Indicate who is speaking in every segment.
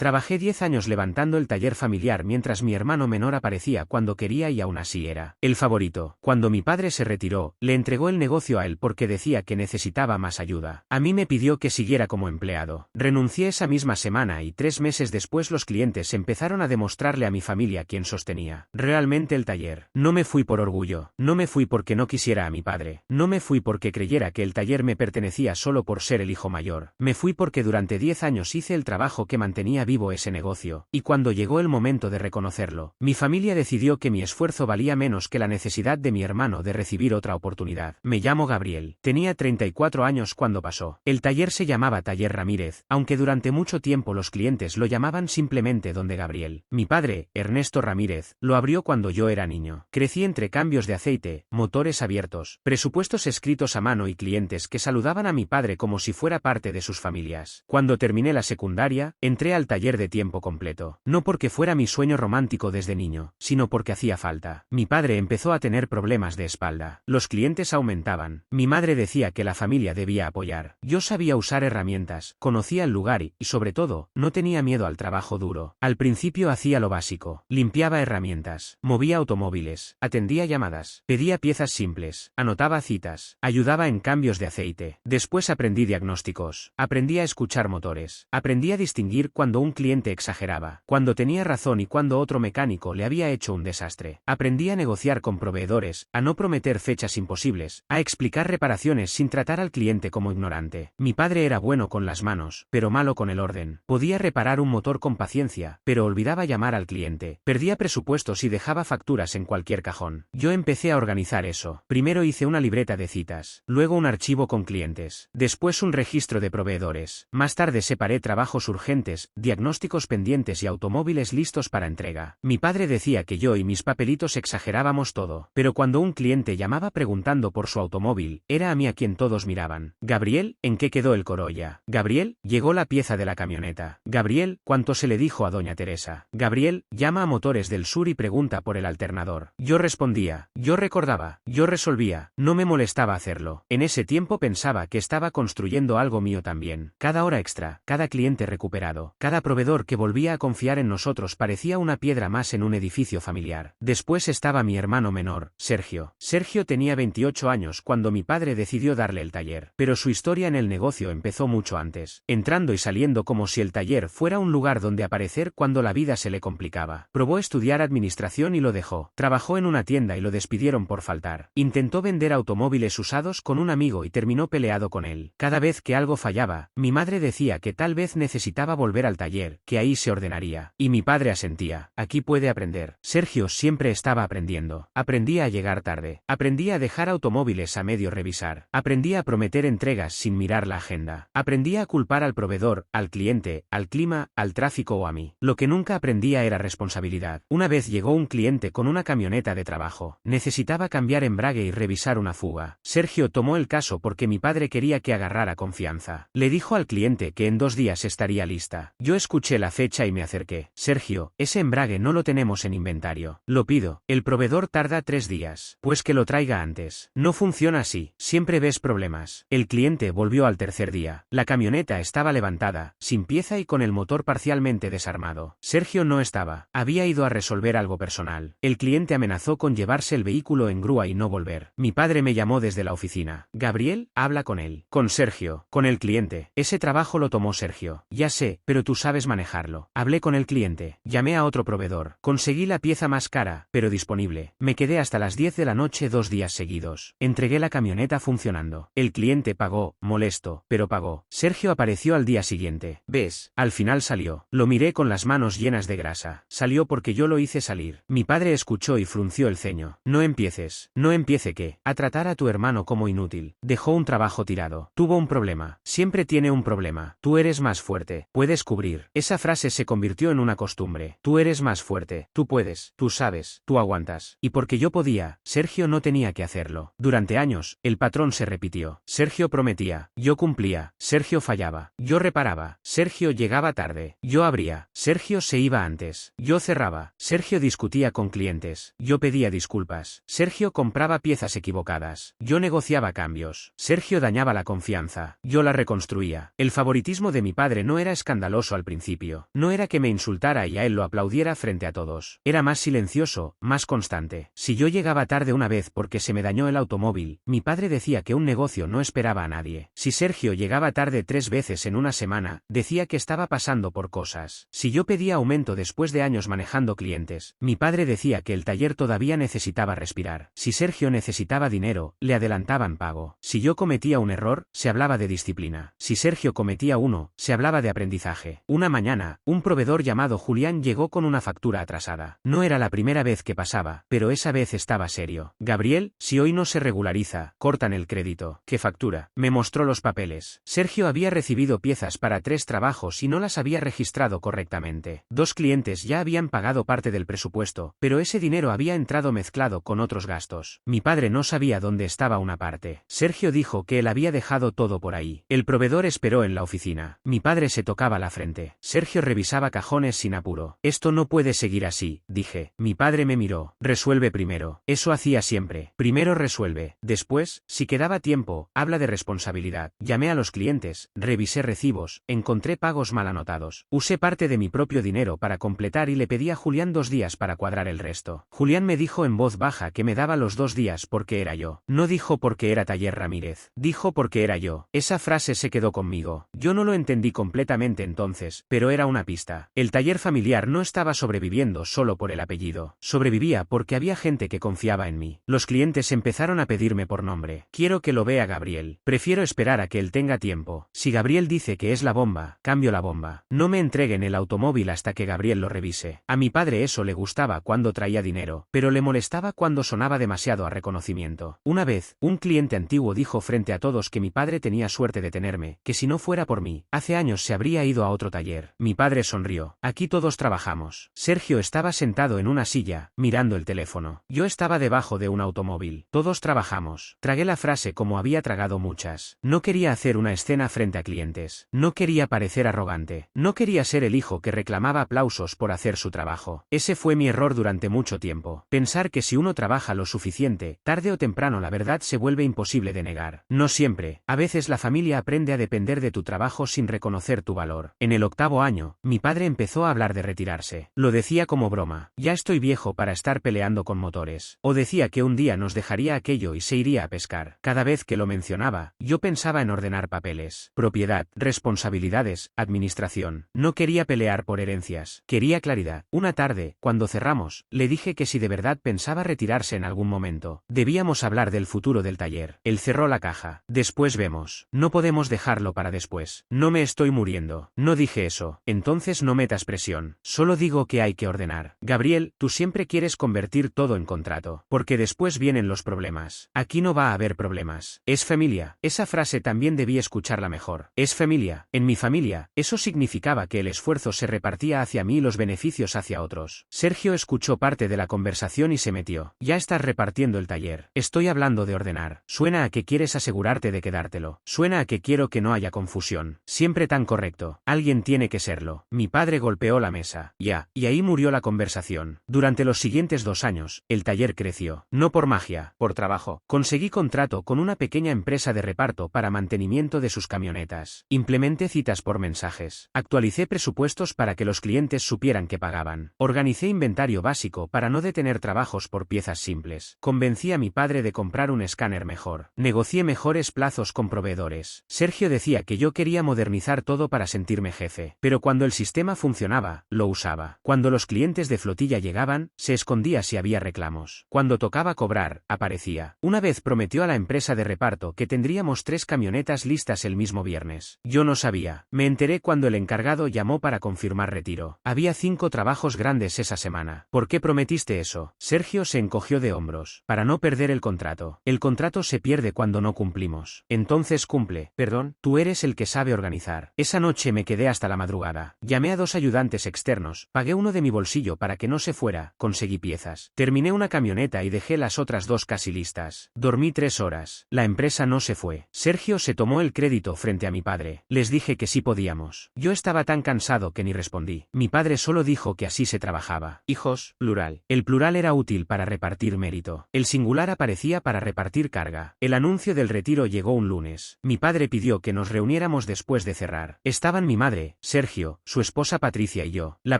Speaker 1: Trabajé 10 años levantando el taller familiar mientras mi hermano menor aparecía cuando quería y aún así era el favorito. Cuando mi padre se retiró, le entregó el negocio a él porque decía que necesitaba más ayuda. A mí me pidió que siguiera como empleado. Renuncié esa misma semana y 3 meses después los clientes empezaron a demostrarle a mi familia quién sostenía realmente el taller. No me fui por orgullo, no me fui porque no quisiera a mi padre, no me fui porque creyera que el taller me pertenecía solo por ser el hijo mayor. Me fui porque durante 10 años hice el trabajo que mantenía vivo ese negocio, y cuando llegó el momento de reconocerlo, mi familia decidió que mi esfuerzo valía menos que la necesidad de mi hermano de recibir otra oportunidad. Me llamo Gabriel. Tenía 34 años cuando pasó. El taller se llamaba Taller Ramírez, aunque durante mucho tiempo los clientes lo llamaban simplemente Donde Gabriel. Mi padre, Ernesto Ramírez, lo abrió cuando yo era niño. Crecí entre cambios de aceite, motores abiertos, presupuestos escritos a mano y clientes que saludaban a mi padre como si fuera parte de sus familias. Cuando terminé la secundaria, entré al taller de tiempo completo. No porque fuera mi sueño romántico desde niño, sino porque hacía falta. Mi padre empezó a tener problemas de espalda. Los clientes aumentaban. Mi madre decía que la familia debía apoyar. Yo sabía usar herramientas, conocía el lugar y, sobre todo, no tenía miedo al trabajo duro. Al principio hacía lo básico. Limpiaba herramientas, movía automóviles, atendía llamadas, pedía piezas simples, anotaba citas, ayudaba en cambios de aceite. Después aprendí diagnósticos, aprendí a escuchar motores, aprendí a distinguir cuando un cliente exageraba, cuando tenía razón y cuando otro mecánico le había hecho un desastre. Aprendí a negociar con proveedores, a no prometer fechas imposibles, a explicar reparaciones sin tratar al cliente como ignorante. Mi padre era bueno con las manos, pero malo con el orden. Podía reparar un motor con paciencia, pero olvidaba llamar al cliente. Perdía presupuestos y dejaba facturas en cualquier cajón. Yo empecé a organizar eso. Primero hice una libreta de citas, luego un archivo con clientes, después un registro de proveedores. Más tarde separé trabajos urgentes, diagnósticos pendientes y automóviles listos para entrega. Mi padre decía que yo y mis papelitos exagerábamos todo, pero cuando un cliente llamaba preguntando por su automóvil, era a mí a quien todos miraban. Gabriel, ¿en qué quedó el Corolla? Gabriel, llegó la pieza de la camioneta. Gabriel, ¿cuánto se le dijo a doña Teresa? Gabriel, llama a Motores del Sur y pregunta por el alternador. Yo respondía, yo recordaba, yo resolvía, no me molestaba hacerlo. En ese tiempo pensaba que estaba construyendo algo mío también. Cada hora extra, cada cliente recuperado, cada proveedor que volvía a confiar en nosotros parecía una piedra más en un edificio familiar. Después estaba mi hermano menor, Sergio. Sergio tenía 28 años cuando mi padre decidió darle el taller, pero su historia en el negocio empezó mucho antes, entrando y saliendo como si el taller fuera un lugar donde aparecer cuando la vida se le complicaba. Probó estudiar administración y lo dejó. Trabajó en una tienda y lo despidieron por faltar. Intentó vender automóviles usados con un amigo y terminó peleado con él. Cada vez que algo fallaba, mi madre decía que tal vez necesitaba volver al taller, que ahí se ordenaría. Y mi padre asentía. Aquí puede aprender. Sergio siempre estaba aprendiendo. Aprendía a llegar tarde. Aprendía a dejar automóviles a medio revisar. Aprendía a prometer entregas sin mirar la agenda. Aprendía a culpar al proveedor, al cliente, al clima, al tráfico o a mí. Lo que nunca aprendía era responsabilidad. Una vez llegó un cliente con una camioneta de trabajo. Necesitaba cambiar embrague y revisar una fuga. Sergio tomó el caso porque mi padre quería que agarrara confianza. Le dijo al cliente que en 2 días estaría lista. Yo escuché la fecha y me acerqué. Sergio, ese embrague no lo tenemos en inventario. Lo pido. El proveedor tarda 3 días. Pues que lo traiga antes. No funciona así. Siempre ves problemas. El cliente volvió al tercer día. La camioneta estaba levantada, sin pieza y con el motor parcialmente desarmado. Sergio no estaba. Había ido a resolver algo personal. El cliente amenazó con llevarse el vehículo en grúa y no volver. Mi padre me llamó desde la oficina. Gabriel, habla con él. Con Sergio. Con el cliente. Ese trabajo lo tomó Sergio. Ya sé, pero tú sabes manejarlo. Hablé con el cliente. Llamé a otro proveedor. Conseguí la pieza más cara, pero disponible. Me quedé hasta las 10 de la noche 2 días seguidos. Entregué la camioneta funcionando. El cliente pagó, molesto, pero pagó. Sergio apareció al día siguiente. ¿Ves? Al final salió. Lo miré con las manos llenas de grasa. Salió porque yo lo hice salir. Mi padre escuchó y frunció el ceño. No empieces. No empiece ¿qué? A tratar a tu hermano como inútil. Dejó un trabajo tirado. Tuvo un problema. Siempre tiene un problema. Tú eres más fuerte. Puedes cubrir. Esa frase se convirtió en una costumbre. Tú eres más fuerte. Tú puedes. Tú sabes. Tú aguantas. Y porque yo podía, Sergio no tenía que hacerlo. Durante años, el patrón se repitió. Sergio prometía. Yo cumplía. Sergio fallaba. Yo reparaba. Sergio llegaba tarde. Yo abría. Sergio se iba antes. Yo cerraba. Sergio discutía con clientes. Yo pedía disculpas. Sergio compraba piezas equivocadas. Yo negociaba cambios. Sergio dañaba la confianza. Yo la reconstruía. El favoritismo de mi padre no era escandaloso al principio. No era que me insultara y a él lo aplaudiera frente a todos. Era más silencioso, más constante. Si yo llegaba tarde una vez porque se me dañó el automóvil, mi padre decía que un negocio no esperaba a nadie. Si Sergio llegaba tarde 3 veces en una semana, decía que estaba pasando por cosas. Si yo pedía aumento después de años manejando clientes, mi padre decía que el taller todavía necesitaba respirar. Si Sergio necesitaba dinero, le adelantaban pago. Si yo cometía un error, se hablaba de disciplina. Si Sergio cometía uno, se hablaba de aprendizaje. Una mañana, un proveedor llamado Julián llegó con una factura atrasada. No era la primera vez que pasaba, pero esa vez estaba serio. Gabriel, si hoy no se regulariza, cortan el crédito. ¿Qué factura? Me mostró los papeles. Sergio había recibido piezas para 3 trabajos y no las había registrado correctamente. 2 clientes ya habían pagado parte del presupuesto, pero ese dinero había entrado mezclado con otros gastos. Mi padre no sabía dónde estaba una parte. Sergio dijo que él había dejado todo por ahí. El proveedor esperó en la oficina. Mi padre se tocaba la frente. Sergio revisaba cajones sin apuro. Esto no puede seguir así, dije. Mi padre me miró. Resuelve primero. Eso hacía siempre. Primero resuelve. Después, si quedaba tiempo, habla de responsabilidad. Llamé a los clientes, revisé recibos, encontré pagos mal anotados. Usé parte de mi propio dinero para completar y le pedí a Julián 2 días para cuadrar el resto. Julián me dijo en voz baja que me daba los 2 días porque era yo. No dijo porque era Taller Ramírez. Dijo porque era yo. Esa frase se quedó conmigo. Yo no lo entendí completamente entonces, pero era una pista. El taller familiar no estaba sobreviviendo solo por el apellido. Sobrevivía porque había gente que confiaba en mí. Los clientes empezaron a pedirme por nombre. Quiero que lo vea Gabriel. Prefiero esperar a que él tenga tiempo. Si Gabriel dice que es la bomba, cambio la bomba. No me entreguen el automóvil hasta que Gabriel lo revise. A mi padre eso le gustaba cuando traía dinero, pero le molestaba cuando sonaba demasiado a reconocimiento. Una vez, un cliente antiguo dijo frente a todos que mi padre tenía suerte de tenerme, que si no fuera por mí, hace años se habría ido a otro taller. Mi padre sonrió. Aquí todos trabajamos. Sergio estaba sentado en una silla, mirando el teléfono. Yo estaba debajo de un automóvil. Todos trabajamos. Tragué la frase como había tragado muchas. No quería hacer una escena frente a clientes. No quería parecer arrogante. No quería ser el hijo que reclamaba aplausos por hacer su trabajo. Ese fue mi error durante mucho tiempo. Pensar que si uno trabaja lo suficiente, tarde o temprano la verdad se vuelve imposible de negar. No siempre. A veces la familia aprende a depender de tu trabajo sin reconocer tu valor. En el 8º año, mi padre empezó a hablar de retirarse. Lo decía como broma. Ya estoy viejo para estar peleando con motores. O decía que un día nos dejaría aquello y se iría a pescar. Cada vez que lo mencionaba, yo pensaba en ordenar papeles, propiedad, responsabilidades, administración. No quería pelear por herencias. Quería claridad. Una tarde, cuando cerramos, le dije que si de verdad pensaba retirarse en algún momento, debíamos hablar del futuro del taller. Él cerró la caja. Después vemos. No podemos dejarlo para después. No me estoy muriendo. No dije eso. Entonces no metas presión. Solo digo que hay que ordenar. Gabriel, tú siempre quieres convertir todo en contrato, porque después vienen los problemas. Aquí no va a haber problemas. Es familia. Esa frase también debí escucharla mejor. Es familia. En mi familia, eso significaba que el esfuerzo se repartía hacia mí y los beneficios hacia otros. Sergio escuchó parte de la conversación y se metió. Ya estás repartiendo el taller. Estoy hablando de ordenar. Suena a que quieres asegurarte de quedártelo. Suena a que quiero que no haya confusión. Siempre tan correcto. Alguien tiene que serlo. Mi padre golpeó la mesa. Ya. Y ahí murió la conversación. Durante los siguientes 2 años, el taller creció. No por magia, por trabajo. Conseguí contrato con una pequeña empresa de reparto para mantenimiento de sus camionetas. Implementé citas por mensajes. Actualicé presupuestos para que los clientes supieran que pagaban. Organicé inventario básico para no detener trabajos por piezas simples. Convencí a mi padre de comprar un escáner mejor. Negocié mejores plazos con proveedores. Sergio decía que yo quería modernizar todo para sentirme jefe. Pero cuando el sistema funcionaba, lo usaba. Cuando los clientes de flotilla llegaban, se escondía si había reclamos. Cuando tocaba cobrar, aparecía. Una vez prometió a la empresa de reparto que tendríamos 3 camionetas listas el mismo viernes. Yo no sabía. Me enteré cuando el encargado llamó para confirmar retiro. Había 5 trabajos grandes esa semana. ¿Por qué prometiste eso? Sergio se encogió de hombros. Para no perder el contrato. El contrato se pierde cuando no cumplimos. Entonces cumple. Perdón, tú eres el que sabe organizar. Esa noche me quedé hasta la madrugada. Llamé a 2 ayudantes externos. Pagué uno de mi bolsillo para que no se fuera. Conseguí piezas. Terminé una camioneta y dejé las otras 2 casi listas. Dormí 3 horas. La empresa no se fue. Sergio se tomó el crédito frente a mi padre. Les dije que sí podíamos. Yo estaba tan cansado que ni respondí. Mi padre solo dijo que así se trabajaba. Hijos, plural. El plural era útil para repartir mérito. El singular aparecía para repartir carga. El anuncio del retiro llegó un lunes. Mi padre pidió que nos reuniéramos después de cerrar. Estaban mi madre, padre, Sergio, su esposa Patricia y yo. La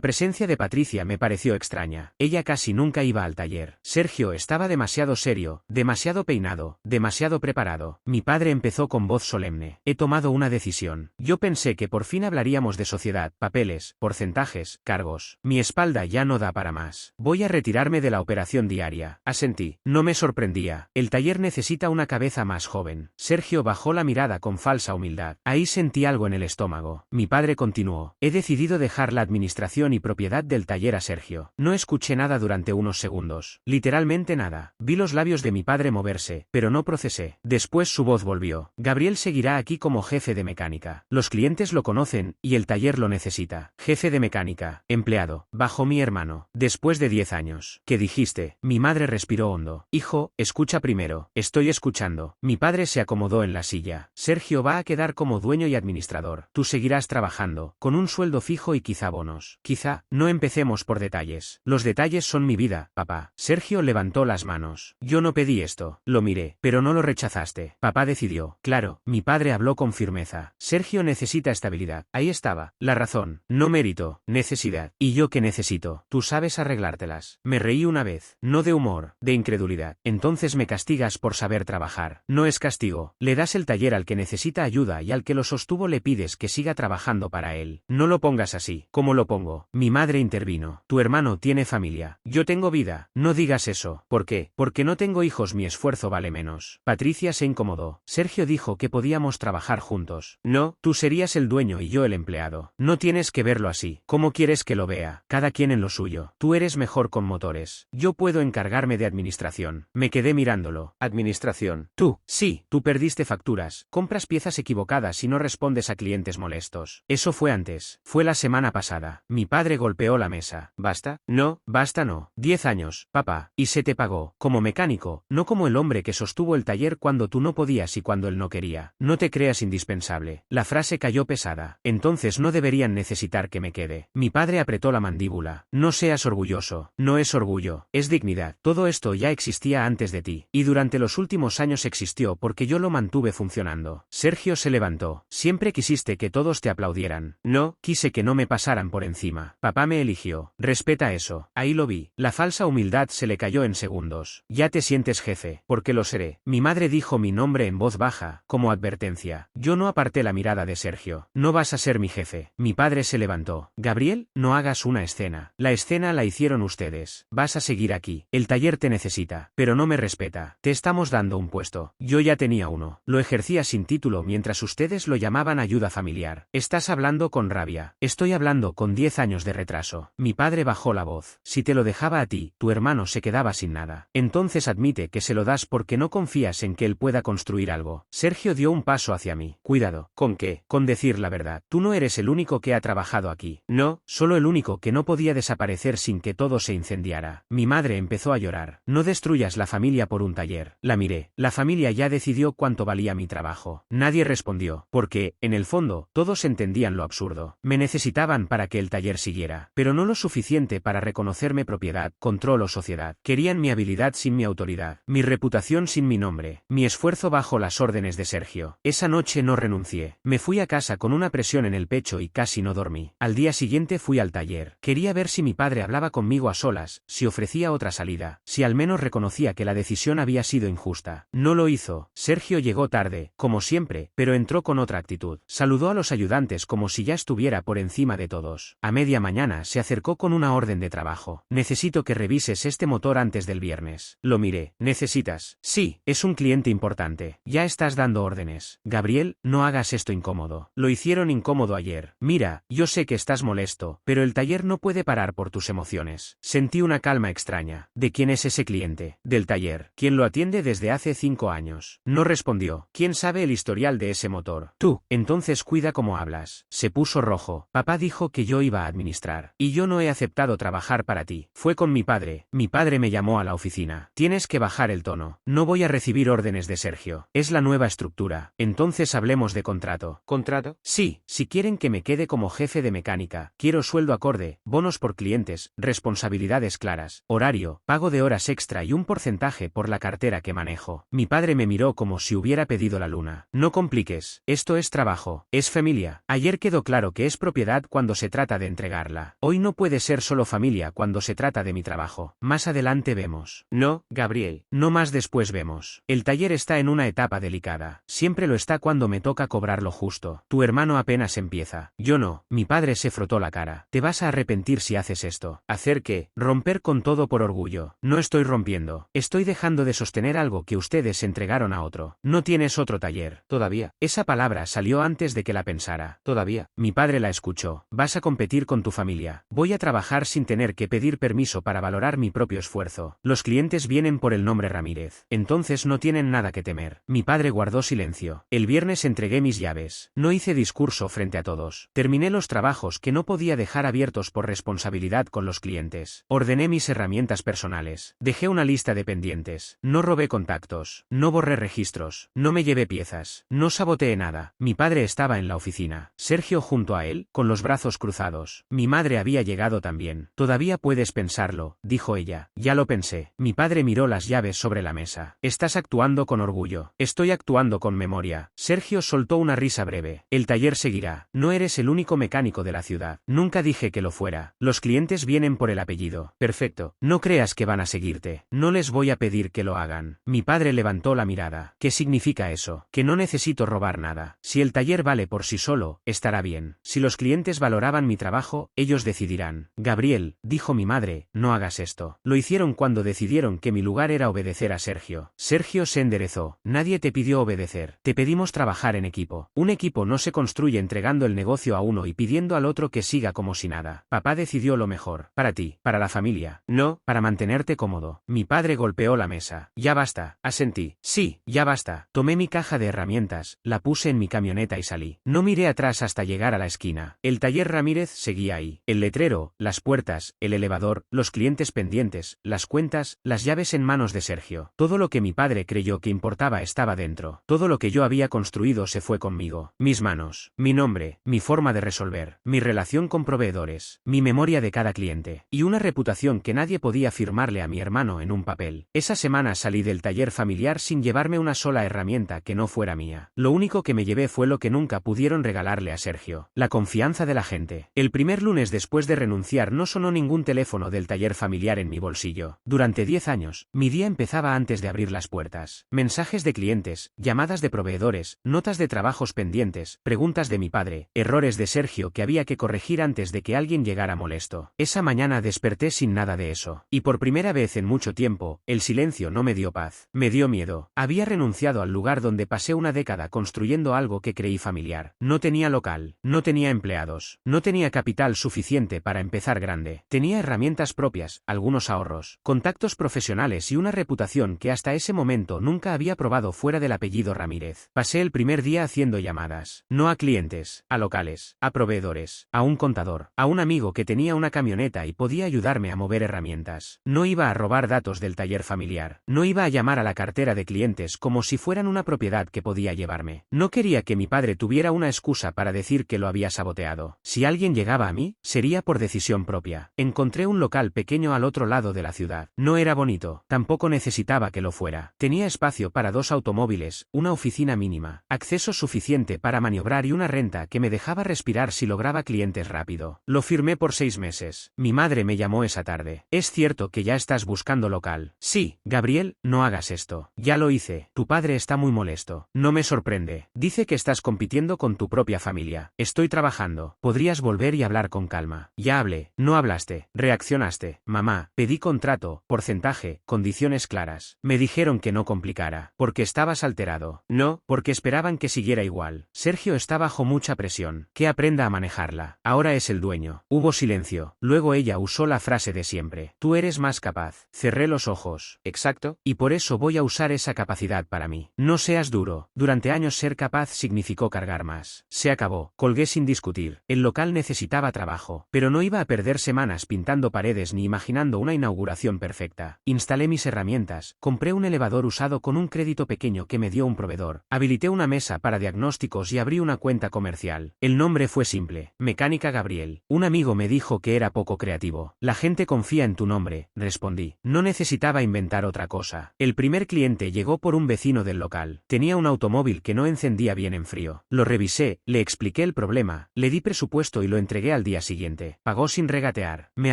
Speaker 1: presencia de Patricia me pareció extraña. Ella casi nunca iba al taller. Sergio estaba demasiado serio, demasiado peinado, demasiado preparado. Mi padre empezó con voz solemne. He tomado una decisión. Yo pensé que por fin hablaríamos de sociedad, papeles, porcentajes, cargos. Mi espalda ya no da para más. Voy a retirarme de la operación diaria. Asentí. No me sorprendía. El taller necesita una cabeza más joven. Sergio bajó la mirada con falsa humildad. Ahí sentí algo en el estómago. Mi padre continuó. He decidido dejar la administración y propiedad del taller a Sergio. No escuché nada durante unos segundos. Literalmente nada. Vi los labios de mi padre moverse, pero no procesé. Después su voz volvió. Gabriel seguirá aquí como jefe de mecánica. Los clientes lo conocen, y el taller lo necesita. Jefe de mecánica. Empleado. Bajo mi hermano. Después de 10 años. ¿Qué dijiste? Mi madre respiró hondo. Hijo, escucha primero. Estoy escuchando. Mi padre se acomodó en la silla. Sergio va a quedar como dueño y administrador. Tú seguirás trabajando, con un sueldo fijo y quizá bonos. Quizá, no empecemos por detalles. Los detalles son mi vida, papá. Sergio levantó las manos. Yo no pedí esto. Lo miré, pero no lo rechazaste. Papá decidió. Claro, mi padre habló con firmeza. Sergio necesita estabilidad. Ahí estaba. La razón. No mérito. Necesidad. ¿Y yo qué necesito? Tú sabes arreglártelas. Me reí una vez. No de humor, de incredulidad. Entonces me castigas por saber trabajar. No es castigo. Le das el taller al que necesita ayuda y al que lo sostuvo le pides que siga trabajando para él. No lo pongas así. ¿Cómo lo pongo? Mi madre intervino. Tu hermano tiene familia. Yo tengo vida. No digas eso. ¿Por qué? Porque no tengo hijos, mi esfuerzo vale menos. Patricia se incomodó. Sergio dijo que podíamos trabajar juntos. No, tú serías el dueño y yo el empleado. No tienes que verlo así. ¿Cómo quieres que lo vea? Cada quien en lo suyo. Tú eres mejor con motores. Yo puedo encargarme de administración. Me quedé mirándolo. ¿Administración? Tú. Sí, tú perdiste facturas, compras piezas equivocadas y no respondes a clientes molestos. Eso fue antes. Fue la semana pasada. Mi padre golpeó la mesa. ¿Basta? No, basta no. 10 años, papá. Y se te pagó. Como mecánico, no como el hombre que sostuvo el taller cuando tú no podías y cuando él no quería. No te creas indispensable. La frase cayó pesada. Entonces no deberían necesitar que me quede. Mi padre apretó la mandíbula. No seas orgulloso. No es orgullo. Es dignidad. Todo esto ya existía antes de ti. Y durante los últimos años existió porque yo lo mantuve funcionando. Sergio se levantó. Siempre quisiste que todos te aplaudieran. No, quise que no me pasaran por encima. Papá me eligió. Respeta eso. Ahí lo vi. La falsa humildad se le cayó en segundos. Ya te sientes jefe. Porque lo seré. Mi madre dijo mi nombre en voz baja, como advertencia. Yo no aparté la mirada de Sergio. No vas a ser mi jefe. Mi padre se levantó. Gabriel, no hagas una escena. La escena la hicieron ustedes. Vas a seguir aquí. El taller te necesita. Pero no me respeta. Te estamos dando un puesto. Yo ya tenía uno. Lo ejercía sin título mientras ustedes lo llamaban ayuda familiar. Estás hablando con rabia. Estoy hablando con 10 años de retraso. Mi padre bajó la voz. Si te lo dejaba a ti, tu hermano se quedaba sin nada. Entonces admite que se lo das porque no confías en que él pueda construir algo. Sergio dio un paso hacia mí. Cuidado. ¿Con qué? Con decir la verdad. Tú no eres el único que ha trabajado aquí. No, solo el único que no podía desaparecer sin que todo se incendiara. Mi madre empezó a llorar. No destruyas la familia por un taller. La miré. La familia ya decidió cuánto valía mi trabajo. Nadie respondió, porque, en el fondo, todos entendían lo absurdo. Me necesitaban para que el taller siguiera, pero no lo suficiente para reconocerme propiedad, control o sociedad. Querían mi habilidad sin mi autoridad, mi reputación sin mi nombre, mi esfuerzo bajo las órdenes de Sergio. Esa noche no renuncié. Me fui a casa con una presión en el pecho y casi no dormí. Al día siguiente fui al taller. Quería ver si mi padre hablaba conmigo a solas, si ofrecía otra salida, si al menos reconocía que la decisión había sido injusta. No lo hizo. Sergio llegó tarde, como siempre, pero entró con otra actitud. Saludó a los ayudantes como si ya estuviera por encima de todos. A media mañana se acercó con una orden de trabajo. Necesito que revises este motor antes del viernes. Lo miré. ¿Necesitas? Sí, es un cliente importante. Ya estás dando órdenes. Gabriel, no hagas esto incómodo. Lo hicieron incómodo ayer. Mira, yo sé que estás molesto, pero el taller no puede parar por tus emociones. Sentí una calma extraña. ¿De quién es ese cliente? Del taller. ¿Quién lo atiende desde hace 5 años? No respondió. ¿Quién sabe el historial de ese motor? Tú. Entonces cuida cómo hablas. Se puso rojo. Papá dijo que yo iba a administrar. Y yo no he aceptado trabajar para ti. Fue con mi padre. Mi padre me llamó a la oficina. Tienes que bajar el tono. No voy a recibir órdenes de Sergio. Es la nueva estructura. Entonces hablemos de contrato. ¿Contrato? Sí, si quieren que me quede como jefe de mecánica. Quiero sueldo acorde, bonos por clientes, responsabilidades claras, horario, pago de horas extra y un porcentaje por la cartera que manejo. Mi padre me miró como si hubiera pedido la luna. No compliques. Esto es trabajo. Es familia. Ayer quedó claro que es propiedad cuando se trata de entregarla. Hoy no puede ser solo familia cuando se trata de mi trabajo. Más adelante vemos. No, Gabriel. No más después vemos. El taller está en una etapa delicada. Siempre lo está cuando me toca cobrar lo justo. Tu hermano apenas empieza. Yo no. Mi padre se frotó la cara. Te vas a arrepentir si haces esto. ¿Hacer qué? Romper con todo por orgullo. No estoy rompiendo. Estoy dejando de sostener algo que ustedes entregaron a otro. No tienes otro taller. Todavía. Esa palabra salió antes de que la pensara. Todavía. Mi padre la escuchó. Vas a competir con tu familia. Voy a trabajar sin tener que pedir permiso para valorar mi propio esfuerzo. Los clientes vienen por el nombre Ramírez. Entonces no tienen nada que temer. Mi padre guardó silencio. El viernes entregué mis llaves. No hice discurso frente a todos. Terminé los trabajos que no podía dejar abiertos por responsabilidad con los clientes. Ordené mis herramientas personales. Dejé una lista de pendientes. No robé contactos. No borré registros. No me llevé piezas. No saboteé nada. Mi padre estaba en la oficina. Sergio junto a él, con los brazos cruzados. Mi madre había llegado también. Todavía puedes pensarlo, dijo ella. Ya lo pensé. Mi padre miró las llaves sobre la mesa. Estás actuando con orgullo. Estoy actuando con memoria. Sergio soltó una risa breve. El taller seguirá. No eres el único mecánico de la ciudad. Nunca dije que lo fuera. Los clientes vienen por el apellido. Perfecto. No creas que van a seguirte. No les voy a pedir que lo hagan. Mi padre levantó la mirada. ¿Qué significa eso? Que no necesito robar nada. Si el taller vale por sí solo, estará bien. Si los clientes valoraban mi trabajo, ellos decidirán. Gabriel, dijo mi madre, no hagas esto. Lo hicieron cuando decidieron que mi lugar era obedecer a Sergio. Sergio se enderezó. Nadie te pidió obedecer. Te pedimos trabajar en equipo. Un equipo no se construye entregando el negocio a uno y pidiendo al otro que siga como si nada. Papá decidió lo mejor. Para ti, para la familia. No, para mantenerte cómodo. Mi padre golpeó la mesa. Ya basta, asentí. Sí, ya basta. Tomé mi caja de herramientas, la puse en mi camioneta y salí. No miré atrás hasta llegar a la esquina. El taller Ramírez seguía ahí. El letrero, las puertas, el elevador, los clientes pendientes, las cuentas, las llaves en manos de Sergio. Todo lo que mi padre creyó que importaba estaba dentro. Todo lo que yo había construido se fue conmigo. Mis manos, mi nombre, mi forma de resolver, mi relación con proveedores, mi memoria de cada cliente, y una reputación que nadie podía firmarle a mi hermano en un papel. Esa semana salí del taller familiar sin llevarme una sola herramienta que no fuera mía. Lo único que me llevé fue lo que nunca pudieron regalarle a Sergio: la confianza de la gente. El primer lunes después de renunciar no sonó ningún teléfono del taller familiar en mi bolsillo. Durante 10 años, mi día empezaba antes de abrir las puertas. Mensajes de clientes, llamadas de proveedores, notas de trabajos pendientes, preguntas de mi padre, errores de Sergio que había que corregir antes de que alguien llegara molesto. Esa mañana desperté sin nada de eso. Y por primera vez en mucho tiempo, el silencio no me dio paz. Me dio miedo. Había renunciado al lugar donde pasé una década construyendo algo que creí familiar. No tenía local, no tenía empleados, no tenía capital suficiente para empezar grande. Tenía herramientas propias, algunos ahorros, contactos profesionales y una reputación que hasta ese momento nunca había probado fuera del apellido Ramírez. Pasé el primer día haciendo llamadas, no a clientes, a locales, a proveedores, a un contador, a un amigo que tenía una camioneta y podía ayudarme a mover herramientas. No iba a robar datos del taller familiar. No iba a llamar a la cartera de clientes como si fueran una propiedad que podía llevarme. No quería que mi padre tuviera una excusa para decir que lo había saboteado. Si alguien llegaba a mí, sería por decisión propia. Encontré un local pequeño al otro lado de la ciudad. No era bonito, tampoco necesitaba que lo fuera. Tenía espacio para 2 automóviles, una oficina mínima, acceso suficiente para maniobrar y una renta que me dejaba respirar si lograba clientes rápido. Lo firmé por 6 meses. Mi madre me llamó esa tarde. ¿Es cierto que ya estás buscando local? Sí. Gabriel, no hagas esto. Ya lo hice. Tu padre está muy molesto. No me sorprende. Dice que estás compitiendo con tu propia familia. Estoy trabajando. Podrías volver y hablar con calma. Ya hablé. No hablaste. Reaccionaste. Mamá, pedí contrato, porcentaje, condiciones claras. Me dijeron que no complicara. Porque estabas alterado. No, porque esperaban que siguiera igual. Sergio está bajo mucha presión. Que aprenda a manejarla. Ahora es el dueño. Hubo silencio. Luego ella usó la frase de siempre. Tú eres más capaz. Cerré los ojos. Exacto. Y por eso voy a usar esa capacidad para mí. No seas duro. Durante años ser capaz significó cargar más. Se acabó. Colgué sin discutir. El local necesitaba trabajo. Pero no iba a perder semanas pintando paredes ni imaginando una inauguración perfecta. Instalé mis herramientas. Compré un elevador usado con un crédito pequeño que me dio un proveedor. Habilité una mesa para diagnósticos y abrí una cuenta comercial. El nombre fue simple. Mecánica Gabriel. Un amigo me dijo que era poco creativo. La gente confía en tu nombre, respondí. No necesitaba inventar otra cosa. El primer cliente llegó por un vecino del local. Tenía un automóvil que no encendía bien en frío. Lo revisé, le expliqué expliqué el problema, le di presupuesto y lo entregué al día siguiente. Pagó sin regatear. Me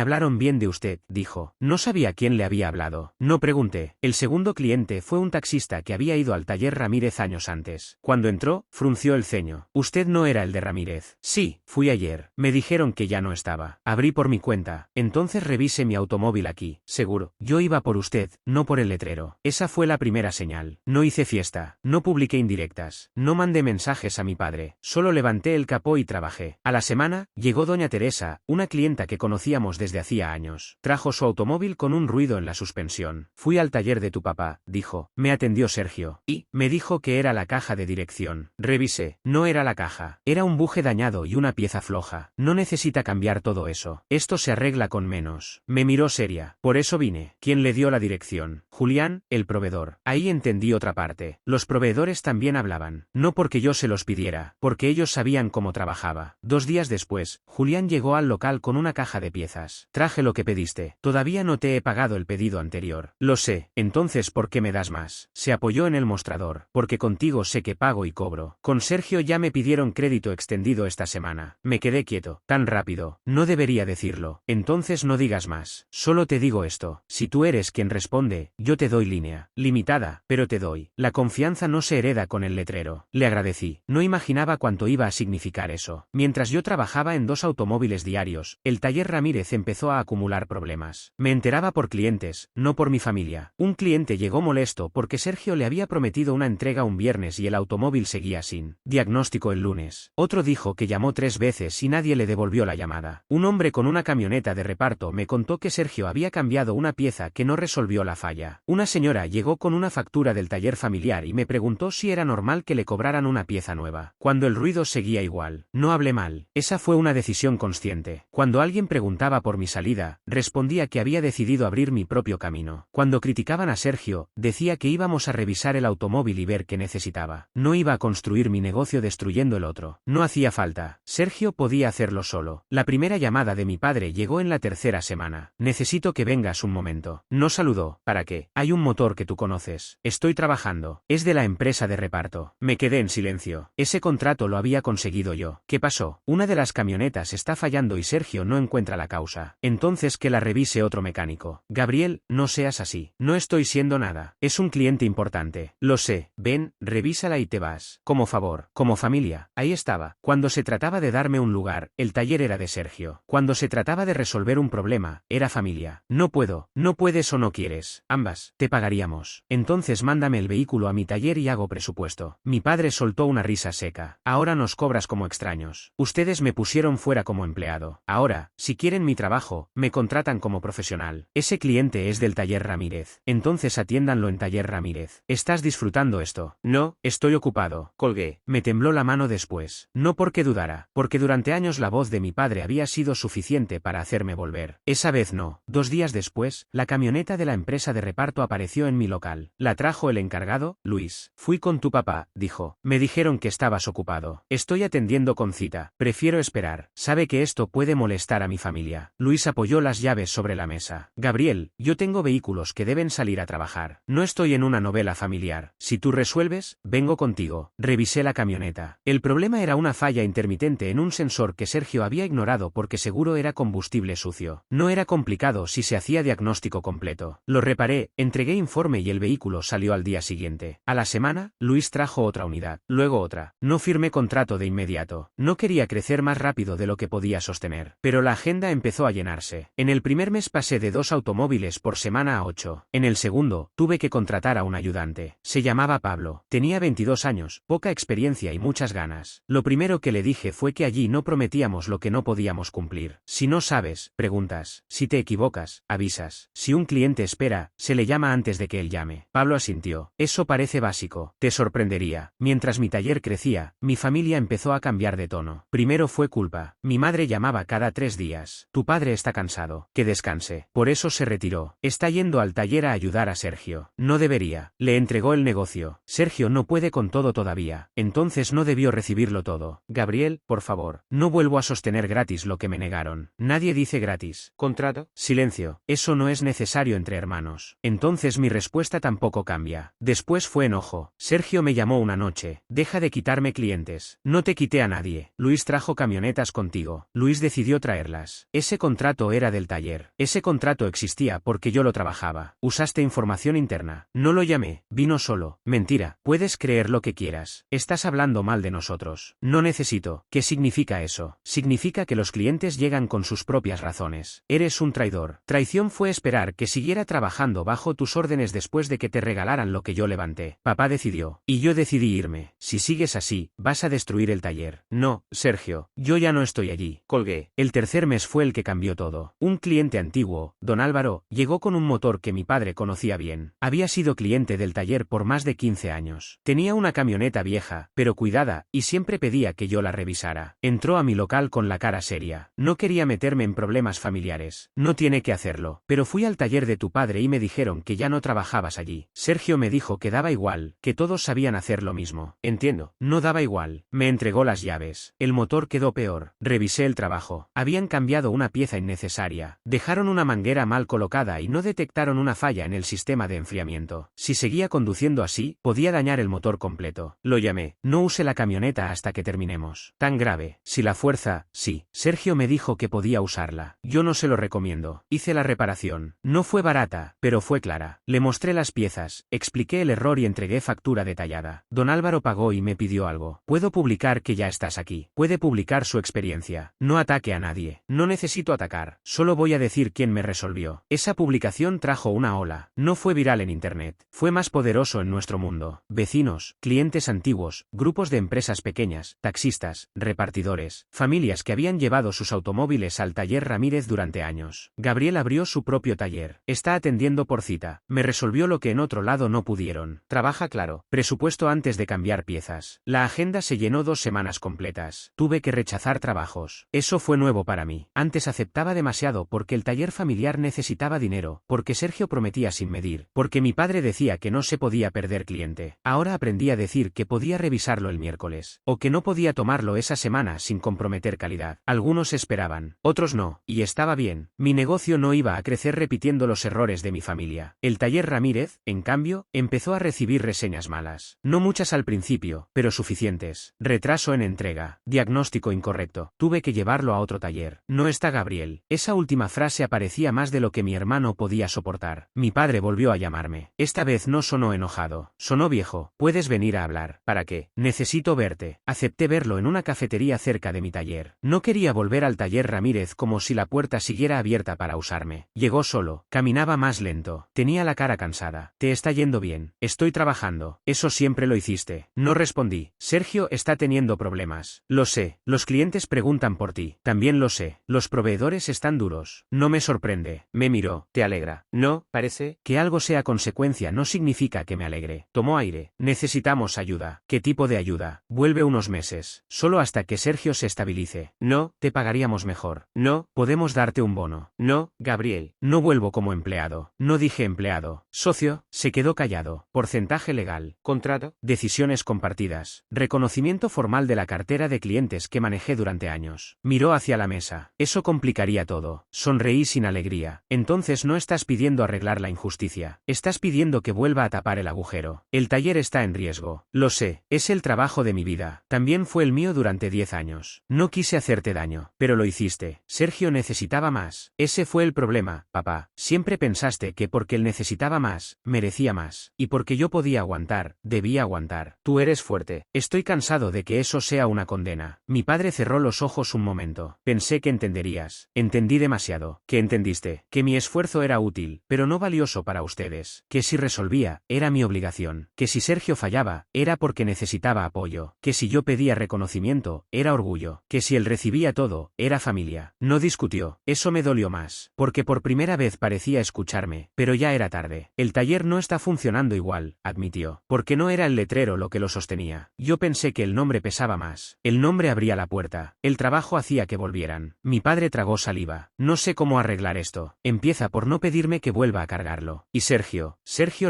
Speaker 1: hablaron bien de usted, dijo. No sabía quién le había hablado. No pregunté. El segundo cliente fue un taxista que había ido al taller Ramírez años antes. Cuando entró, frunció el ceño. Usted no era el de Ramírez. Sí, fui ayer. Me dijeron que ya no estaba. Abrí por mi cuenta. Entonces revise mi automóvil aquí. Seguro. Yo iba por usted, no por el letrero. Esa fue la primera señal. No hice fiesta. No publiqué indirectas. No mandé mensajes a mi padre. Solo levanté el capó y trabajé. A la semana, llegó doña Teresa, una clienta que conocíamos desde hacía años. Trajo su automóvil con un ruido en la suspensión. Fui al taller de tu papá, dijo. Me atendió Sergio. Y me dijo que era la caja de dirección. Revisé. No era la caja. Era un buje dañado y una pieza floja. No necesita cambiar todo eso. Esto se arregla con menos. Me miró seria. Por eso vine. ¿Quién le dio la dirección? Julián, el proveedor. Ahí entendí otra parte. Los proveedores también hablaban. No porque yo se los pidiera, porque ellos sabían cómo trabajaba. 2 días después, Julián llegó al local con una caja de piezas. Traje lo que pediste. Todavía no te he pagado el pedido anterior. Lo sé. Entonces, ¿por qué me das más? Se apoyó en el mostrador. Porque contigo sé que pago y cobro. Con Sergio ya me pidieron crédito extendido esta semana. Me quedé quieto. Tan rápido. No debería decirlo. Entonces no digas más. Solo te digo esto. Si tú eres quien responde, yo te doy línea. Limitada, pero te doy. La confianza no se hereda con el letrero. Le agradecí. No imaginaba cuánto iba a significar eso. Mientras yo trabajaba en 2 automóviles diarios, el taller Ramírez empezó a acumular problemas. Me enteraba por clientes, no por mi familia. Un cliente llegó molesto porque Sergio le había prometido una entrega un viernes y el automóvil seguía sin diagnóstico el lunes. Otro dijo que llamó 3 veces y nadie le devolvió la llamada. Un hombre con una camioneta de reparto me contó que Sergio había cambiado una pieza que no resolvió la falla. Una señora llegó con una factura del taller familiar y me preguntó si era normal que le cobraran una pieza nueva, cuando el ruido seguía igual. No hablé mal. Esa fue una decisión consciente. Cuando alguien preguntaba por mi salida, respondía que había decidido abrir mi propio camino. Cuando criticaban a Sergio, decía que íbamos a revisar el automóvil y ver qué necesitaba. No iba a construir mi negocio destruyendo el otro. No hacía falta. Sergio podía hacerlo solo. La primera llamada de mi padre llegó en la 3ª semana. Necesito que vengas un momento. No saludó. ¿Para qué? Hay un motor que tú conoces. Estoy trabajando. Es de la empresa de reparto. Me quedé en silencio. Ese contrato lo había conseguido yo. ¿Qué pasó? Una de las camionetas está fallando y Sergio no encuentra la causa. Entonces que la revise otro mecánico. Gabriel, no seas así. No estoy siendo nada. Es un cliente importante. Lo sé. Ven, revísala y te vas. Como favor. Como familia. Ahí estaba. Cuando se trataba de darme un lugar, el taller era de Sergio. Cuando se trataba de resolver un problema, era familia. No puedo. No puedes o no quieres. Ambas. Te pagaríamos. Entonces mándame el vehículo a mi taller y hago presupuesto. Mi padre soltó una risa seca. Ahora nos cobras como extraños. Ustedes me pusieron fuera como empleado. Ahora, si quieren mi trabajo, me contratan como profesional. Ese cliente es del taller Ramírez. Entonces atiéndanlo en taller Ramírez. ¿Estás disfrutando esto? No, estoy ocupado. Colgué. Me tembló la mano después. No porque dudara, porque durante años la voz de mi padre había sido suficiente para hacerme volver. Esa vez no. 2 días después, la camioneta de la empresa de reparto apareció en mi local. La trajo el encargado, Luis. Fui con tu papá, dijo. Me dijeron que estabas ocupado. Estoy atendiendo con cita. Prefiero esperar. Sabe que esto puede molestar a mi familia. Luis apoyó las llaves sobre la mesa. Gabriel, yo tengo vehículos que deben salir a trabajar. No estoy en una novela familiar. Si tú resuelves, vengo contigo. Revisé la camioneta. El problema era una falla intermitente en un sensor que Sergio había ignorado porque seguro era combustible sucio. No era complicado si se hacía diagnóstico completo. Lo reparé, entregué informe y el vehículo salió al día siguiente. A la semana, Luis trajo otra unidad. Luego otra. No firmé contrato de inmediato. No quería crecer más rápido de lo que podía sostener. Pero la agenda empezó a llenarse. En el primer mes pasé de 2 automóviles por semana a 8. En el segundo, tuve que contratar a un ayudante. Se llamaba Pablo. Tenía 22 años, poca experiencia y muchas ganas. Lo primero que le dije fue que allí no prometíamos lo que no podíamos cumplir. Si no sabes, preguntas. Si te equivocas, avisas. Si un cliente espera, se le llama antes de que él llame. Pablo asintió. Eso parece básico. Te sorprendería. Mientras mi taller crecía, mi familia empezó a cambiar de tono. Primero fue culpa. Mi madre llamaba cada 3 días. Tu padre está cansado. Que descanse. Por eso se retiró. Está yendo al taller a ayudar a Sergio. No debería. Le entregó el negocio. Sergio no puede con todo todavía. Entonces no debió recibirlo todo. Gabriel, por favor. No vuelvo a sostener gratis lo que me negaron. Nadie dice gratis. ¿Contrato? Silencio. Eso no es necesario entre hermanos. Entonces mi respuesta tampoco cambia. Después fue enojo. Sergio me llamó una noche. Deja de quitarme clientes. No te te quité a nadie. Luis trajo camionetas contigo. Luis decidió traerlas. Ese contrato era del taller. Ese contrato existía porque yo lo trabajaba. Usaste información interna. No lo llamé. Vino solo. Mentira. Puedes creer lo que quieras. Estás hablando mal de nosotros. No necesito. ¿Qué significa eso? Significa que los clientes llegan con sus propias razones. Eres un traidor. Traición fue esperar que siguiera trabajando bajo tus órdenes después de que te regalaran lo que yo levanté. Papá decidió. Y yo decidí irme. Si sigues así, vas a destruir el taller. No, Sergio, yo ya no estoy allí. Colgué. El tercer mes fue el que cambió todo. Un cliente antiguo, don Álvaro, llegó con un motor que mi padre conocía bien. Había sido cliente del taller por más de 15 años. Tenía una camioneta vieja, pero cuidada, y siempre pedía que yo la revisara. Entró a mi local con la cara seria. No quería meterme en problemas familiares. No tiene que hacerlo. Pero fui al taller de tu padre y me dijeron que ya no trabajabas allí. Sergio me dijo que daba igual, que todos sabían hacer lo mismo. Entiendo. No daba igual. Me entregó las llaves. El motor quedó peor. Revisé el trabajo. Habían cambiado una pieza innecesaria. Dejaron una manguera mal colocada y no detectaron una falla en el sistema de enfriamiento. Si seguía conduciendo así, podía dañar el motor completo. Lo llamé. No use la camioneta hasta que terminemos. Tan grave. Si la fuerza, sí. Sergio me dijo que podía usarla. Yo no se lo recomiendo. Hice la reparación. No fue barata, pero fue clara. Le mostré las piezas, expliqué el error y entregué factura detallada. Don Álvaro pagó y me pidió algo. Puedo publicar que ya estás aquí. Puede publicar su experiencia. No ataque a nadie. No necesito atacar. Solo voy a decir quién me resolvió. Esa publicación trajo una ola. No fue viral en internet. Fue más poderoso en nuestro mundo. Vecinos, clientes antiguos, grupos de empresas pequeñas, taxistas, repartidores, familias que habían llevado sus automóviles al taller Ramírez durante años. Gabriel abrió su propio taller. Está atendiendo por cita. Me resolvió lo que en otro lado no pudieron. Trabaja claro. Presupuesto antes de cambiar piezas. La agenda se llenó 2 semanas completas. Tuve que rechazar trabajos. Eso fue nuevo para mí. Antes aceptaba demasiado porque el taller familiar necesitaba dinero, porque Sergio prometía sin medir, porque mi padre decía que no se podía perder cliente. Ahora aprendí a decir que podía revisarlo el miércoles, o que no podía tomarlo esa semana sin comprometer calidad. Algunos esperaban, otros no, y estaba bien. Mi negocio no iba a crecer repitiendo los errores de mi familia. El taller Ramírez, en cambio, empezó a recibir reseñas malas. No muchas al principio, pero suficientes. Retraso en entrega. Diagnóstico incorrecto. Tuve que llevarlo a otro taller. No está Gabriel. Esa última frase aparecía más de lo que mi hermano podía soportar. Mi padre volvió a llamarme. Esta vez no sonó enojado. Sonó viejo. ¿Puedes venir a hablar? ¿Para qué? Necesito verte. Acepté verlo en una cafetería cerca de mi taller. No quería volver al taller Ramírez como si la puerta siguiera abierta para usarme. Llegó solo. Caminaba más lento. Tenía la cara cansada. ¿Te está yendo bien? Estoy trabajando. Eso siempre lo hiciste. No respondí. Sergio está teniendo problemas. Lo sé. Los clientes preguntan por ti. También lo sé. Los proveedores están duros. No me sorprende. Me miró. ¿Te alegra? No, parece. Que algo sea consecuencia no significa que me alegre. Tomó aire. Necesitamos ayuda. ¿Qué tipo de ayuda? Vuelve unos meses. Solo hasta que Sergio se estabilice. No, te pagaríamos mejor. No, podemos darte un bono. No, Gabriel. No vuelvo como empleado. No dije empleado. Socio, se quedó callado. Porcentaje legal. Contrato. Decisiones compartidas. Reconocimiento formal de la cartera de clientes que manejé durante años. Miró hacia la mesa. Eso complicaría todo. Sonreí sin alegría. Entonces no estás pidiendo arreglar la injusticia. Estás pidiendo que vuelva a tapar el agujero. El taller está en riesgo. Lo sé. Es el trabajo de mi vida. También fue el mío durante 10 años. No quise hacerte daño. Pero lo hiciste. Sergio necesitaba más. Ese fue el problema, papá. Siempre pensaste que porque él necesitaba más, merecía más. Y porque yo podía aguantar, debía aguantar. Tú eres fuerte. Estoy cansado de que eso sea una condena. Mi padre cerró los ojos un momento. Pensé que entenderías. Entendí demasiado. ¿Qué entendiste? Que mi esfuerzo era útil, pero no valioso para ustedes. Que si resolvía, era mi obligación. Que si Sergio fallaba, era porque necesitaba apoyo. Que si yo pedía reconocimiento, era orgullo. Que si él recibía todo, era familia. No discutió. Eso me dolió más. Porque por primera vez parecía escucharme, pero ya era tarde. El taller no está funcionando igual, admitió. Porque no era el letrero lo que lo sostenía. Yo pensé que el nombre pesaba más. El nombre abría la puerta. El trabajo hacía que volvieran. Mi padre tragó saliva. No sé cómo arreglar esto. Empieza por no pedirme que vuelva a cargarlo. Y Sergio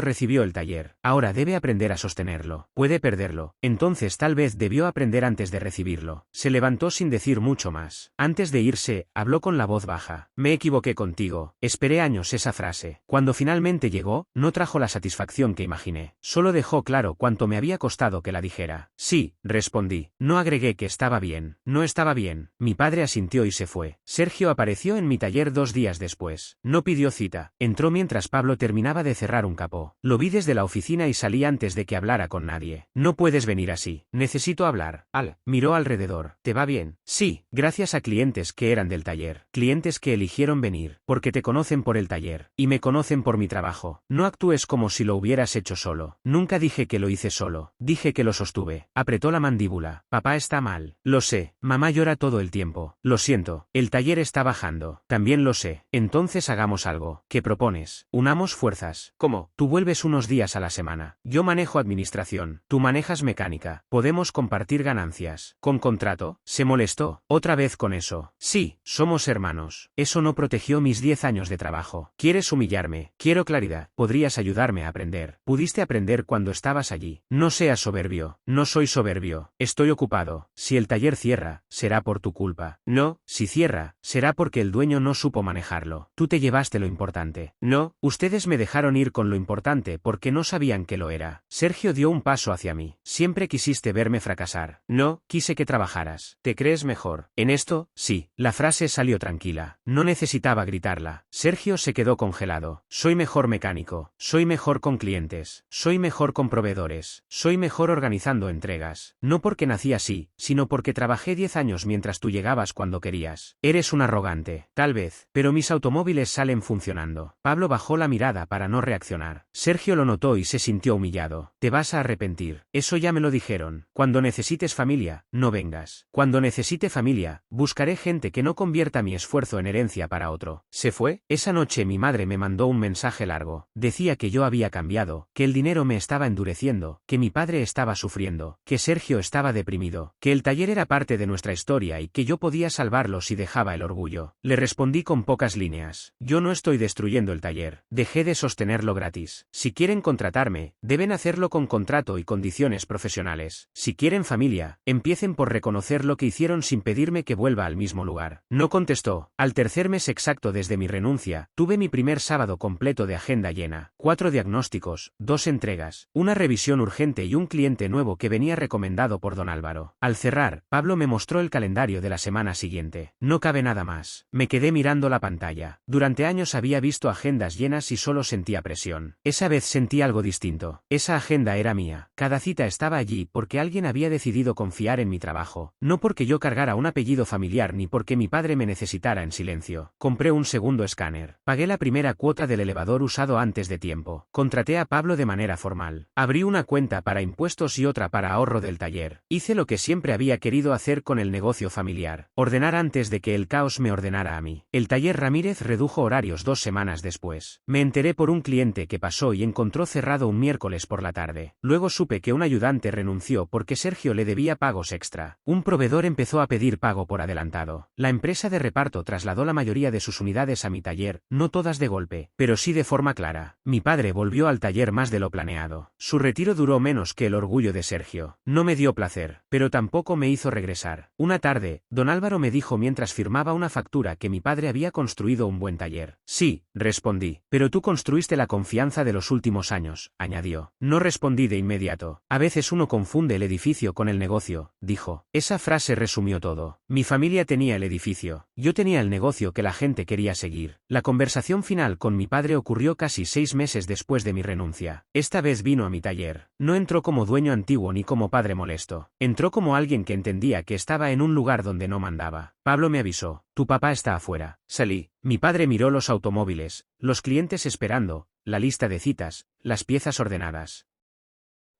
Speaker 1: recibió el taller. Ahora debe aprender a sostenerlo. Puede perderlo. Entonces tal vez debió aprender antes de recibirlo. Se levantó sin decir mucho más. Antes de irse, habló con la voz baja. Me equivoqué contigo. Esperé años esa frase. Cuando finalmente llegó, no trajo la satisfacción que imaginé. Solo dejó claro cuánto me había costado que la dijera. Sí, respondí. respondí. No agregué que estaba bien. No estaba bien. Mi padre asintió y se fue. Sergio apareció en mi taller 2 días después. No pidió cita. Entró mientras Pablo terminaba de cerrar un capó. Lo vi desde la oficina y salí antes de que hablara con nadie. No puedes venir así. Necesito hablar. Miró alrededor. ¿Te va bien? Sí, gracias a clientes que eran del taller. Clientes que eligieron venir. Porque te conocen por el taller. Y me conocen por mi trabajo. No actúes como si lo hubieras hecho solo. Nunca dije que lo hice solo. Dije que lo sostuve. Apretó la mandíbula. Papá está mal. Lo sé. Mamá llora todo el tiempo. Lo siento. El taller está bajando. También lo sé. Entonces hagamos algo. ¿Qué propones? Unamos fuerzas. ¿Cómo? Tú vuelves unos días a la semana. Yo manejo administración. Tú manejas mecánica. Podemos compartir ganancias. ¿Con contrato? Se molestó. Otra vez con eso. Sí, somos hermanos. Eso no protegió mis 10 años de trabajo. ¿Quieres humillarme? Quiero claridad. ¿Podrías ayudarme a aprender? ¿Pudiste aprender cuando estabas allí? No seas soberbio. No soy soberbio. Estoy ocupado. Si el taller cierra, será por tu culpa. No, si cierra, será porque el dueño no supo manejarlo. Tú te llevaste lo importante. No, ustedes me dejaron ir con lo importante porque no sabían que lo era. Sergio dio un paso hacia mí. Siempre quisiste verme fracasar. No, quise que trabajaras. ¿Te crees mejor? En esto, sí. La frase salió tranquila. No necesitaba gritarla. Sergio se quedó congelado. Soy mejor mecánico. Soy mejor con clientes. Soy mejor con proveedores. Soy mejor organizando entregas. No porque nací así, sino porque trabajé 10 años mientras tú llegabas cuando querías. Eres un arrogante. Tal vez, pero mis automóviles salen funcionando. Pablo bajó la mirada para no reaccionar. Sergio lo notó y se sintió humillado. Te vas a arrepentir. Eso ya me lo dijeron. Cuando necesites familia, no vengas. Cuando necesite familia, buscaré gente que no convierta mi esfuerzo en herencia para otro. ¿Se fue? Esa noche mi madre me mandó un mensaje largo. Decía que yo había cambiado, que el dinero me estaba endureciendo, que mi padre estaba sufriendo, que Sergio estaba deprimido, que el taller era parte de nuestra historia y que yo podía salvarlo si dejaba el orgullo. Le respondí con pocas líneas. Yo no estoy destruyendo el taller. Dejé de sostenerlo gratis. Si quieren contratarme, deben hacerlo con contrato y condiciones profesionales. Si quieren familia, empiecen por reconocer lo que hicieron sin pedirme que vuelva al mismo lugar. No contestó. Al tercer mes exacto desde mi renuncia, tuve mi primer sábado completo de agenda llena. 4 diagnósticos, 2 entregas, una revisión urgente y un cliente nuevo que venía recomendado por don Álvaro. Al cerrar, Pablo me mostró el calendario de la semana siguiente. No cabe nada más. Me quedé mirando la pantalla. Durante años había visto agendas llenas y solo sentía presión. Esa vez sentí algo distinto. Esa agenda era mía. Cada cita estaba allí porque alguien había decidido confiar en mi trabajo. No porque yo cargara un apellido familiar ni porque mi padre me necesitara en silencio. Compré un segundo escáner. Pagué la primera cuota del elevador usado antes de tiempo. Contraté a Pablo de manera formal. Abrí una cuenta para impuestos y otra para ahorro del taller. Hice lo que siempre había querido hacer con el negocio familiar. Ordenar antes de que el caos me ordenara a mí. El taller Ramírez redujo horarios 2 semanas después. Me enteré por un cliente que pasó y encontró cerrado un miércoles por la tarde. Luego supe que un ayudante renunció porque Sergio le debía pagos extra. Un proveedor empezó a pedir pago por adelantado. La empresa de reparto trasladó la mayoría de sus unidades a mi taller, no todas de golpe, pero sí de forma clara. Mi padre volvió al taller más de lo planeado. Su retiro duró menos que el orgullo de Sergio. No me dio placer, pero tampoco me hizo regresar. Una tarde, don Álvaro me dijo mientras firmaba una factura que mi padre había construido un buen taller. Sí, respondí, pero tú construiste la confianza de los últimos años, añadió. No respondí de inmediato. A veces uno confunde el edificio con el negocio, dijo. Esa frase resumió todo. Mi familia tenía el edificio. Yo tenía el negocio que la gente quería seguir. La conversación final con mi padre ocurrió casi 6 meses después de mi renuncia. Esta vez vino a mi taller. No entró como dueño antiguo ni como padre molesto. Entró como alguien que entendía que estaba en un lugar donde no mandaba. Pablo me avisó. Tu papá está afuera. Salí. Mi padre miró los automóviles, los clientes esperando, la lista de citas, las piezas ordenadas.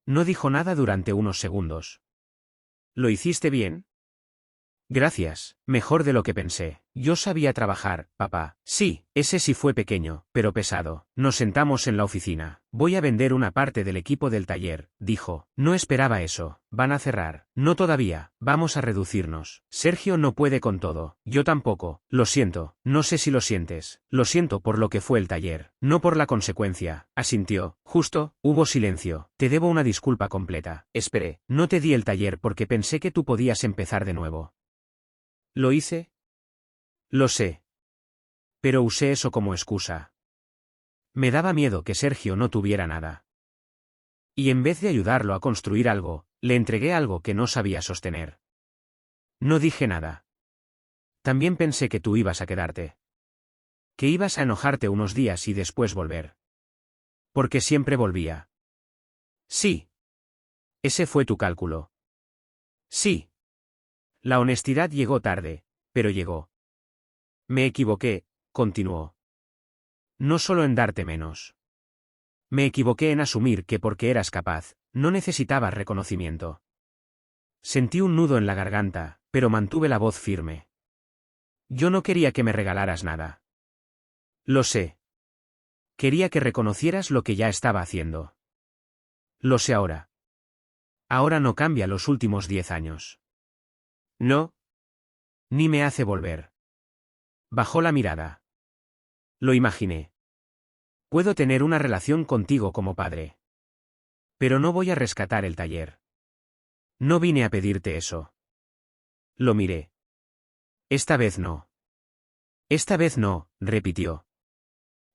Speaker 1: No dijo nada durante unos segundos. ¿Lo hiciste bien? Gracias, mejor de lo que pensé. Yo sabía trabajar, papá. Sí, ese sí fue pequeño, pero pesado. Nos sentamos en la oficina. Voy a vender una parte del equipo del taller, dijo. No esperaba eso. Van a cerrar. No todavía, vamos a reducirnos. Sergio no puede con todo. Yo tampoco. Lo siento, no sé si lo sientes. Lo siento por lo que fue el taller. No por la consecuencia, asintió. Justo, hubo silencio. Te debo una disculpa completa. Esperé. No te di el taller porque pensé que tú podías empezar de nuevo. ¿Lo hice? Lo sé. Pero usé eso como excusa. Me daba miedo que Sergio no tuviera nada. Y en vez de ayudarlo a construir algo, Le entregué algo que no sabía sostener. No dije nada. También pensé que tú ibas a quedarte. Que ibas a enojarte unos días y después volver. Porque siempre volvía. Sí. Ese fue tu cálculo. Sí. La honestidad llegó tarde, pero llegó. Me equivoqué, continuó. No solo en darte menos. Me equivoqué en asumir que porque eras capaz, no necesitabas reconocimiento. Sentí un nudo en la garganta, pero mantuve la voz firme. Yo no quería que me regalaras nada. Lo sé. Quería que reconocieras lo que ya estaba haciendo. Lo sé ahora. Ahora no cambia los últimos 10 años. No. Ni me hace volver. Bajó la mirada. Lo imaginé. Puedo tener una relación contigo como padre. Pero no voy a rescatar el taller. No vine a pedirte eso. Lo miré. Esta vez no. Esta vez no, repitió.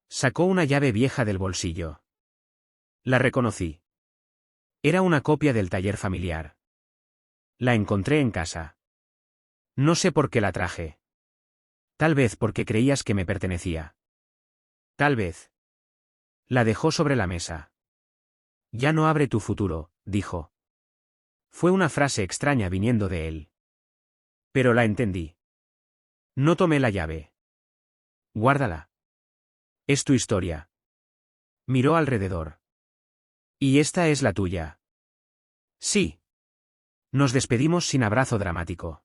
Speaker 1: Sacó una llave vieja del bolsillo. La reconocí. Era una copia del taller familiar. La encontré en casa. No sé por qué la traje. Tal vez porque creías que me pertenecía. Tal vez. La dejó sobre la mesa. Ya no abre tu futuro, dijo. Fue una frase extraña viniendo de él. Pero la entendí. No tomé la llave. Guárdala. Es tu historia. Miró alrededor. ¿Y esta es la tuya? Sí. Nos despedimos sin abrazo dramático.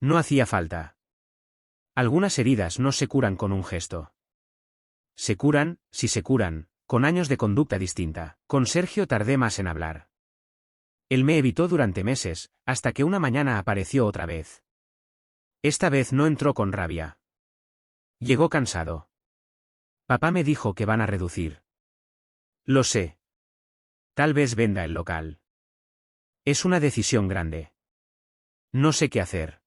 Speaker 1: No hacía falta. Algunas heridas no se curan con un gesto. Se curan, si se curan, con años de conducta distinta. Con Sergio tardé más en hablar. Él me evitó durante meses, hasta que una mañana apareció otra vez. Esta vez no entró con rabia. Llegó cansado. Papá me dijo que van a reducir. Lo sé. Tal vez venda el local. Es una decisión grande. No sé qué hacer.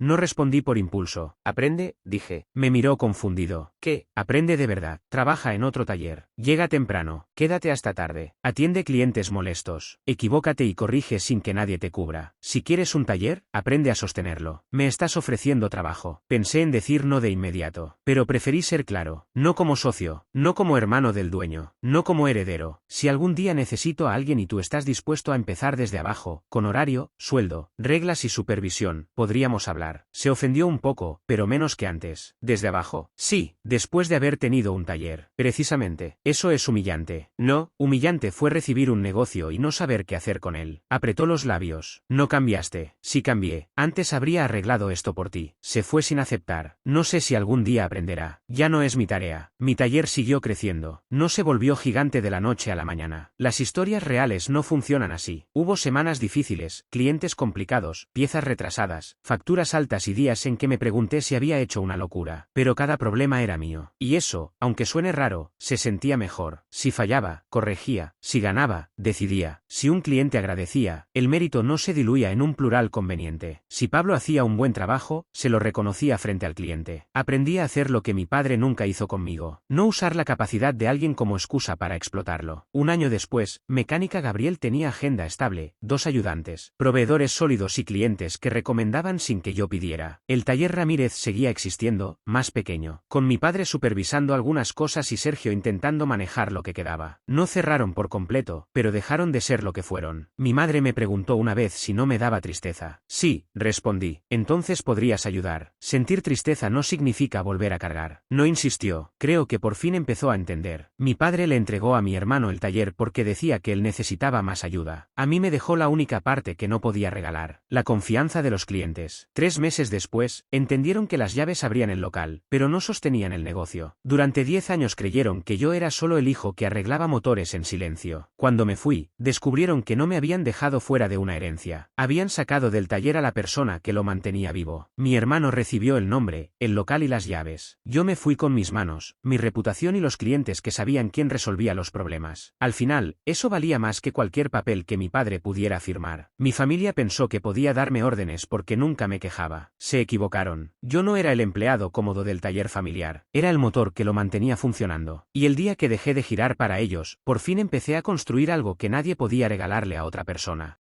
Speaker 1: No respondí por impulso.
Speaker 2: Aprende, dije.
Speaker 1: Me miró confundido.
Speaker 2: ¿Qué?
Speaker 1: Aprende de verdad. Trabaja en otro taller. Llega temprano.
Speaker 2: Quédate hasta tarde.
Speaker 1: Atiende clientes molestos. Equivócate y corrige sin que nadie te cubra. Si quieres un taller, aprende a sostenerlo. Me estás ofreciendo trabajo. Pensé en decir no de inmediato. Pero preferí ser claro. No como socio. No como hermano del dueño. No como heredero. Si algún día necesito a alguien y tú estás dispuesto a empezar desde abajo, con horario, sueldo, reglas y supervisión, podríamos hablar. Se ofendió un poco, pero menos que antes. ¿Desde abajo? Sí, después de haber tenido un taller. Precisamente. Eso es humillante. No, humillante fue recibir un negocio y no saber qué hacer con él. Apretó los labios. No cambiaste. Sí cambié. Antes habría arreglado esto por ti. Se fue sin aceptar. No sé si algún día aprenderá. Ya no es mi tarea. Mi taller siguió creciendo. No se volvió gigante de la noche a la mañana. Las historias reales no funcionan así. Hubo semanas difíciles, clientes complicados, piezas retrasadas, facturas altas y días en que me pregunté si había hecho una locura. Pero cada problema era mío. Y eso, aunque suene raro, se sentía mejor. Si fallaba, corregía. Si ganaba, decidía. Si un cliente agradecía, el mérito no se diluía en un plural conveniente. Si Pablo hacía un buen trabajo, se lo reconocía frente al cliente. Aprendí a hacer lo que mi padre nunca hizo conmigo. No usar la capacidad de alguien como excusa para explotarlo. Un año después, Mecánica Gabriel tenía agenda estable, 2 ayudantes, proveedores sólidos y clientes que recomendaban sin que yo pidiera. El taller Ramírez seguía existiendo, más pequeño, con mi padre supervisando algunas cosas y Sergio intentando manejar lo que quedaba. No cerraron por completo, pero dejaron de ser lo que fueron. Mi madre me preguntó una vez si no me daba tristeza. Sí, respondí. Entonces podrías ayudar. Sentir tristeza no significa volver a cargar. No insistió. Creo que por fin empezó a entender. Mi padre le entregó a mi hermano el taller porque decía que él necesitaba más ayuda. A mí me dejó la única parte que no podía regalar. La confianza de los clientes. 3 meses después, entendieron que las llaves abrían el local, pero no sostenían el negocio. Durante 10 años creyeron que yo era solo el hijo que arreglaba motores en silencio. Cuando me fui, descubrieron que no me habían dejado fuera de una herencia. Habían sacado del taller a la persona que lo mantenía vivo. Mi hermano recibió el nombre, el local y las llaves. Yo me fui con mis manos, mi reputación y los clientes que sabían quién resolvía los problemas. Al final, eso valía más que cualquier papel que mi padre pudiera firmar. Mi familia pensó que podía darme órdenes porque nunca me quejaba. Se equivocaron. Yo no era el empleado cómodo del taller familiar. Era el motor que lo mantenía funcionando. Y el día que que dejé de girar para ellos, por fin empecé a construir algo que nadie podía regalarle a otra persona.